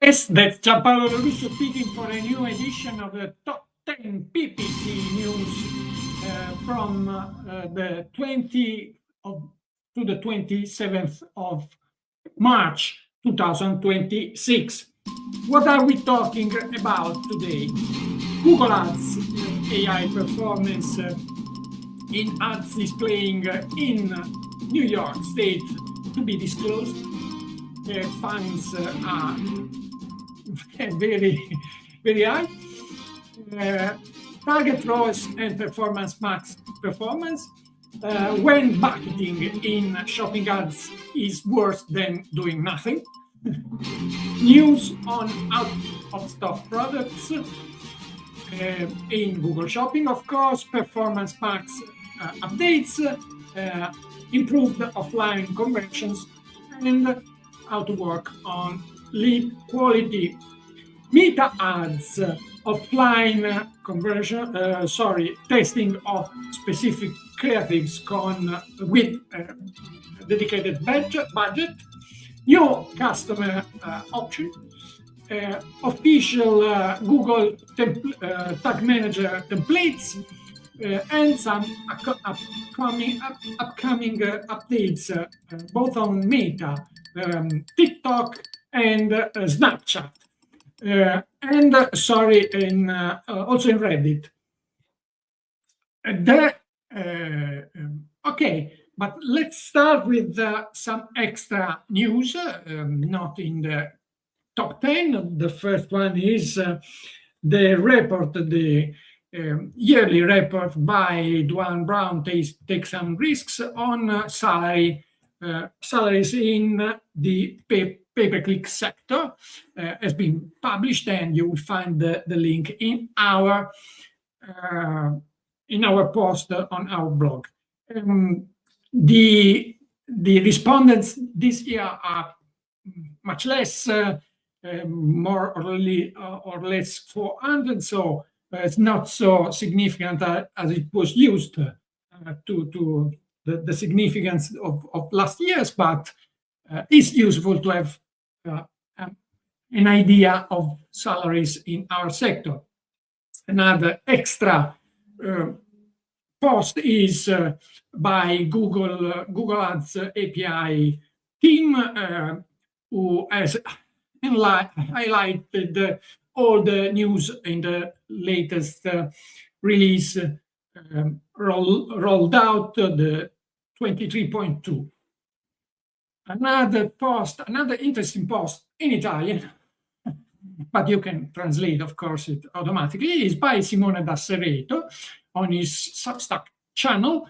Yes, that's Gianpaolo Lorusso speaking for a new edition of the Top 10 PPC News from the 20th to the 27th of March 2026. What are we talking about today? Google Ads AI performance in ads displaying in New York State to be disclosed. Fines are very, very high. Target RAWs and PMax Performance when marketing in shopping ads is worse than doing nothing. News on out-of-stock products in Google Shopping, of course, Performance Max updates, improved offline conversions, and how to work on lead quality. Meta ads, offline conversion, testing of specific creatives with dedicated budget, new customer option, official Google Tag Manager templates, and some upcoming updates, both on Meta, TikTok, and Snapchat, also in Reddit. Okay, but let's start with some extra news, not in the top 10. The first one is the report, the yearly report by Duane Brown takes some risks on salaries in the pay-per-click sector, has been published, and you will find the link in our post on our blog. The respondents this year are much less, more or less 400, so it's not so significant as it was used to the significance of last year's, but it's useful to have an idea of salaries in our sector. Another extra post is by Google Ads API team, who has highlighted all the news in the latest release rolled out, the 23.2. Another interesting post in Italian, but you can translate, of course, it automatically, is by Simone Dassereto on his Substack channel,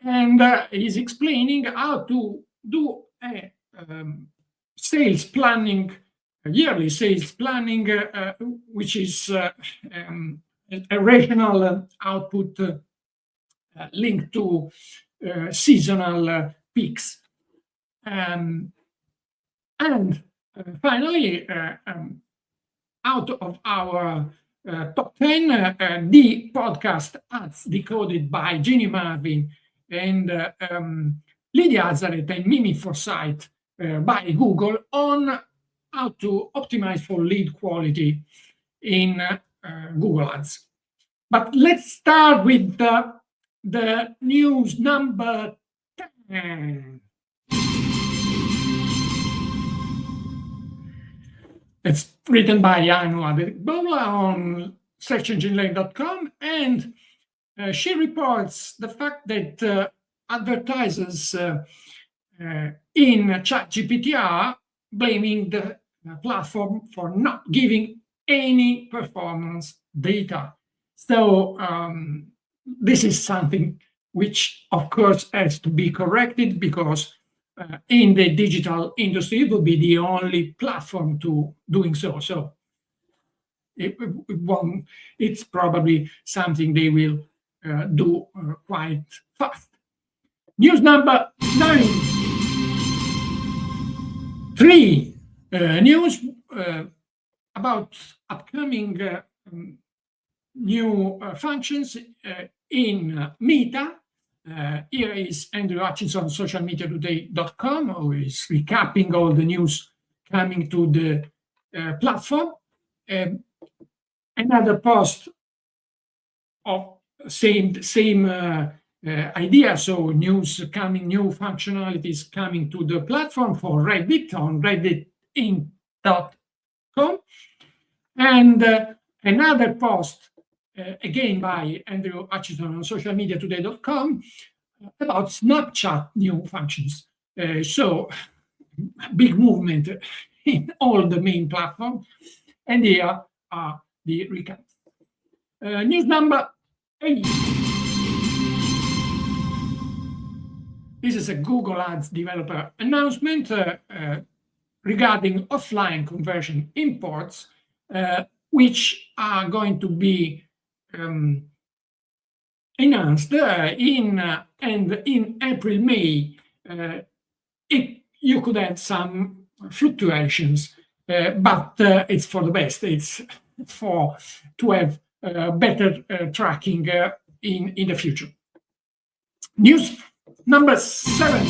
and he's explaining how to do a sales planning, yearly sales planning, which is a rational output linked to seasonal peaks. And finally, out of our top 10, the podcast Ads Decoded by Jenny Marvin and Lydia Azaret and Mimi Forsyth by Google on how to optimize for lead quality in Google Ads. But let's start with the news number 10. It's written by Anu Adebola on searchenginelane.com, and she reports the fact that advertisers in ChatGPT are blaming the platform for not giving any performance data. So this is something which, of course, has to be corrected, because in the digital industry, it will be the only platform to doing so. So it's probably something they will do quite fast. News number 9. 3 news about upcoming new functions in Meta. Here is Andrew Hutchinson, socialmediatoday.com, who is recapping all the news coming to the platform. Another post of same idea. So new functionalities coming to the platform for Reddit on redditinc.com. And another post, again by Andrew Hutchison on socialmediatoday.com, about Snapchat new functions. So big movement in all the main platforms. And here are the recaps. News number 8. This is a Google Ads developer announcement regarding offline conversion imports, which are going to be announced in April, May. You could have some fluctuations, but it's for the best. It's to have better tracking in the future. News number 7.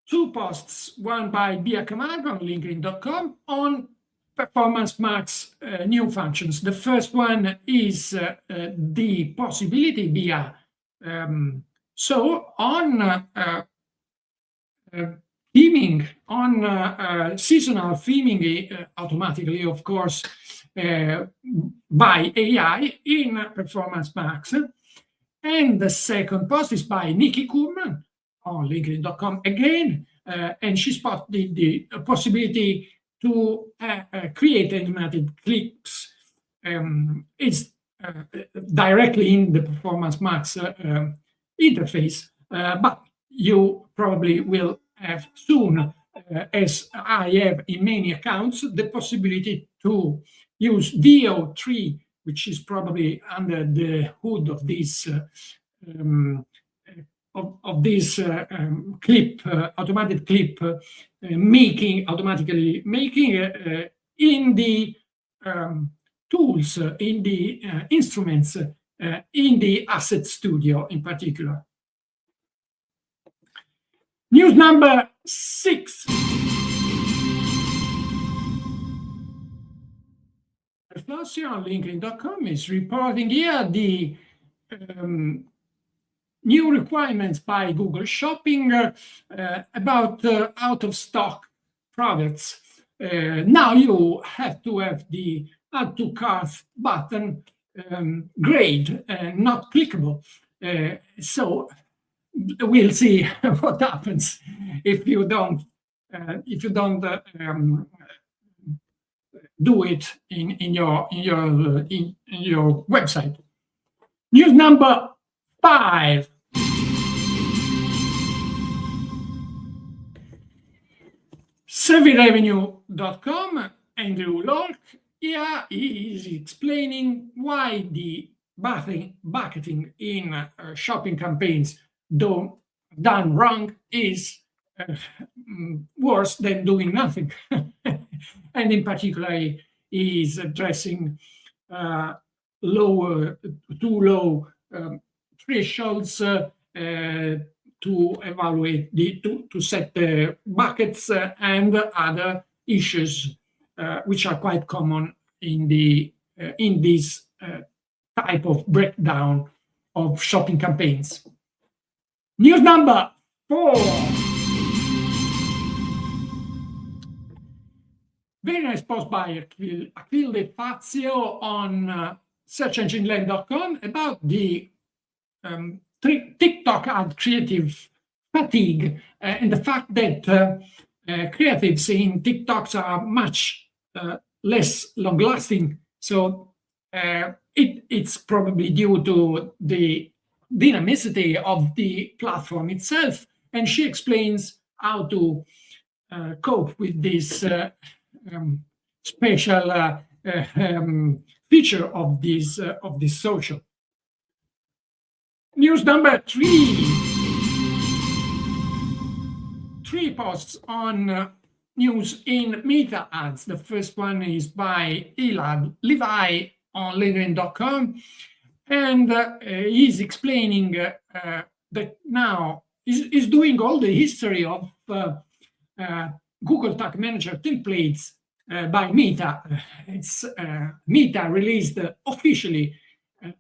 2 posts, one by Bia Camargo on LinkedIn.com on Performance Max new functions. The first one is the possibility via so on theming, on seasonal theming automatically, of course, by AI in Performance Max. And the second post is by Nikki Kurman on LinkedIn.com again, and she spotted the possibility to create animated clips. It's directly in the Performance Max interface, but you probably will have soon, as I have in many accounts, the possibility to use VO3, which is probably under the hood of this clip, automatic clip automatically making in the tools, in the instruments, in the Asset Studio in particular. News number 6. Flossie on LinkedIn.com is reporting here the new requirements by Google Shopping about out-of-stock products. Now you have to have the Add to Cart button grayed and not clickable. So we'll see what happens if you don't do it in your website. News number 5. SurveyRevenue.com, Andrew Lork, here is explaining why the bucketing in shopping campaigns done wrong is worse than doing nothing. And in particular, he is addressing too low thresholds to evaluate to set the buckets and other issues which are quite common in this type of breakdown of shopping campaigns. News number 4. Very nice post by Achille Fazio on searchengineland.com about the TikTok ad creative fatigue and the fact that creatives in TikToks are much less long-lasting. So it's probably due to the dynamicity of the platform itself. And she explains how to cope with this special feature of this social. News number 3. 3 posts on news in Meta ads. The first one is by Elad Levi on LinkedIn.com, and he's explaining that now he's doing all the history of Google Tag Manager templates by Meta. Meta released officially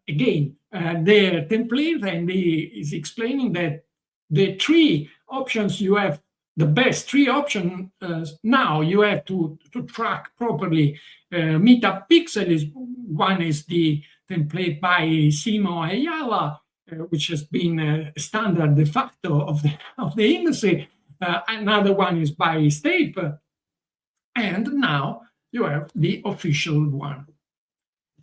again their template, and he is explaining that the three options you have, the best three options now you have to track properly Meta Pixel. One is the template by Simo Ayala, which has been a standard de facto of the industry. Another one is by Stape, and now you have the official one.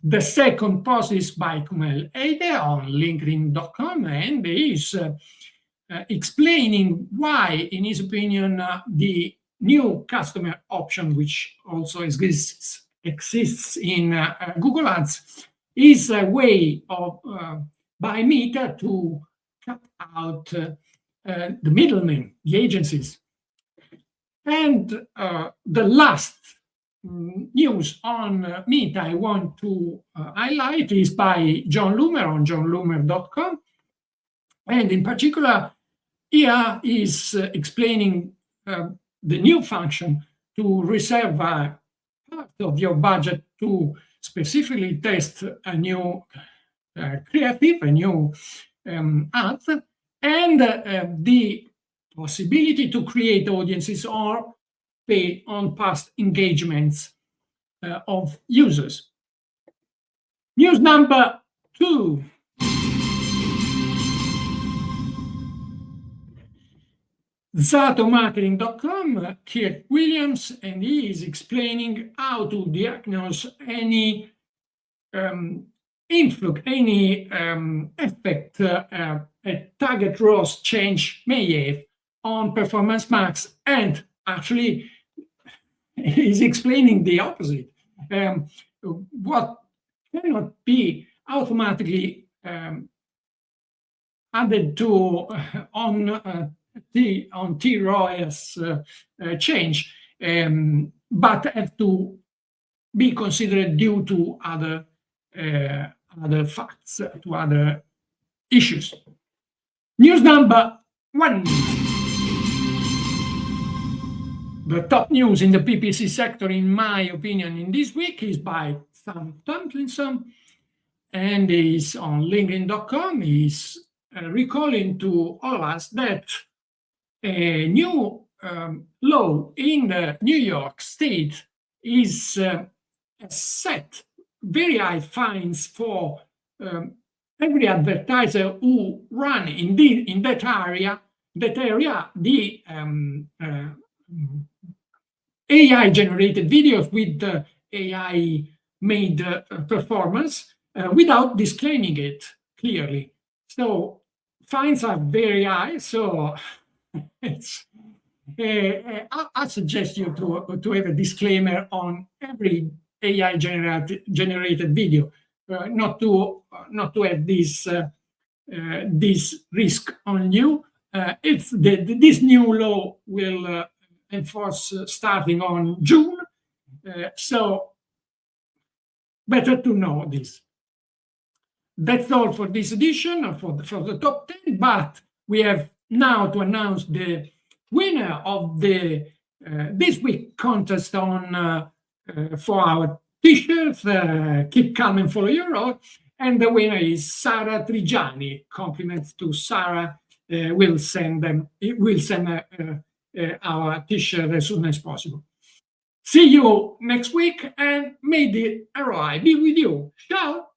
The second post is by Kumel Eide on LinkedIn.com, and he is explaining why, in his opinion, the new customer option, which also exists in Google Ads, is a way of by Meta to cut out the middlemen, the agencies. And the last news on Meta I want to highlight is by John Loomer on johnloomer.com. And in particular, here is explaining the new function to reserve a part of your budget to specifically test a new creative, a new ad, and the possibility to create audiences or pay on past engagements of users. News number 2. Zatomarketing.com, Kirk Williams, and he is explaining how to diagnose any influx, any effect a target RAWs change may have on Performance Max, and actually he's explaining the opposite. What cannot be automatically added to on tROAS change, but have to be considered due to other facts, to other issues. News number 1. The top news in the PPC sector, in my opinion, in this week is by Sam Tomlinson, and is on LinkedIn.com. He's recalling to all of us that a new law in the New York State is set very high fines for every advertiser who run in that area the AI-generated videos with the AI-made performance without disclaiming it clearly. So fines are very high. So it's I suggest you to have a disclaimer on every AI generated video, not to have this risk on you. This new law will enforce starting on June, so better to know this. That's all for this edition for the top 10, but we have now to announce the winner of the this week contest on for our t-shirts, Keep Calm and Follow Your Road, and the winner is Sara Trigiani. Compliments to Sara. We'll send our t-shirt as soon as possible. See you next week, and may the ROI be with you. Ciao.